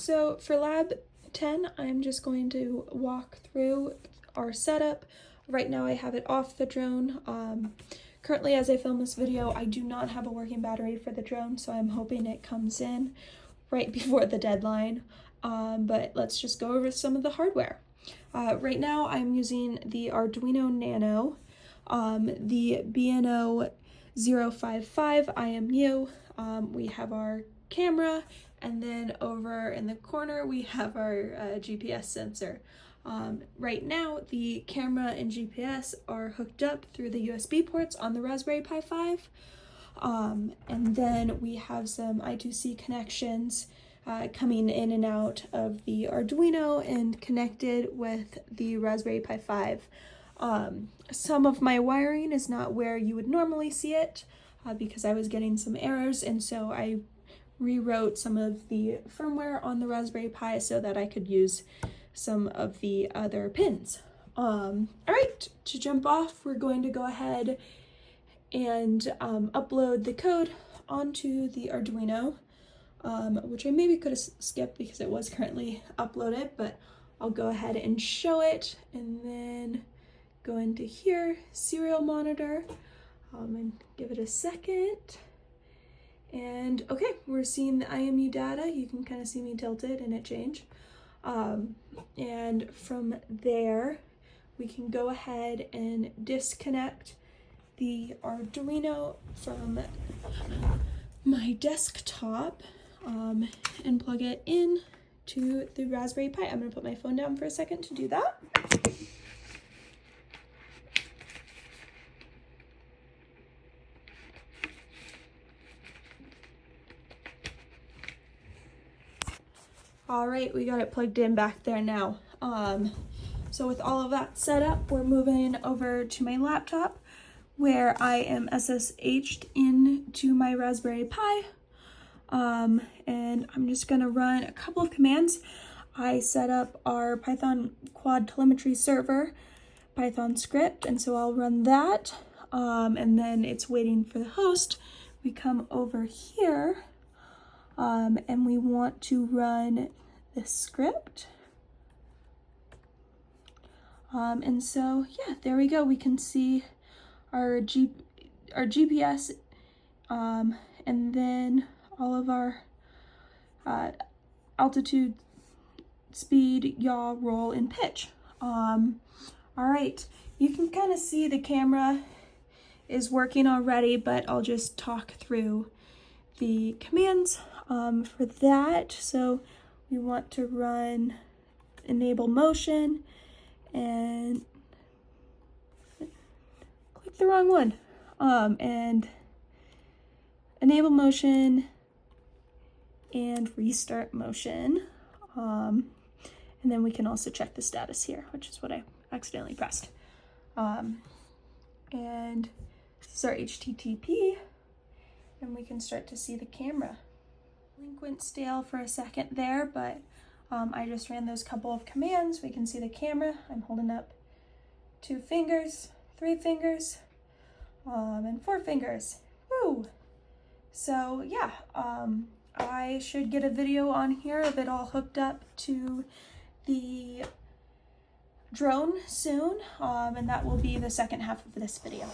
So for lab 10, I'm just going to walk through our setup. Right now I have it off the drone. Currently, as I film this video, I do not have a working battery for the drone, so I'm hoping it comes in right before the deadline. But let's just go over some of the hardware. Right now I'm using the Arduino Nano, the BNO 055 IMU. We have our camera, and then over in the corner we have our GPS sensor. Right now the camera and GPS are hooked up through the USB ports on the Raspberry Pi 5. And then we have some I2C connections coming in and out of the Arduino and connected with the Raspberry Pi 5. Some of my wiring is not where you would normally see it because I was getting some errors, and so I rewrote some of the firmware on the Raspberry Pi so that I could use some of the other pins. All right, to jump off, we're going to go ahead and upload the code onto the Arduino, which I maybe could have skipped because it was currently uploaded, but I'll go ahead and show it, and then go into here, serial monitor, and give it a second. And okay, we're seeing the IMU data. You can kind of see me tilted and it change. And from there, we can go ahead and disconnect the Arduino from my desktop and plug it in to the Raspberry Pi. I'm gonna put my phone down for a second to do that. All right, we got it plugged in back there now. So with all of that set up, we're moving over to my laptop where I am SSH'd into my Raspberry Pi. And I'm just gonna run a couple of commands. I set up our Python quad telemetry server Python script, and so I'll run that. And then it's waiting for the host. We come over here, and we want to run this script. And so, yeah, there we go. We can see our GPS, and then all of our altitude, speed, yaw, roll, and pitch. All right, you can kind of see the camera is working already, but I'll just talk through the commands for that. So we want to run enable motion and click the wrong one. And enable motion and restart motion. And then we can also check the status here, which is what I accidentally pressed. And this is our HTTP, and we can start to see the camera. Link went stale for a second there, but I just ran those couple of commands. We can see the camera. I'm holding up 2 fingers, 3 fingers, and 4 fingers. Woo! So yeah, I should get a video on here of it all hooked up to the drone soon, and that will be the second half of this video.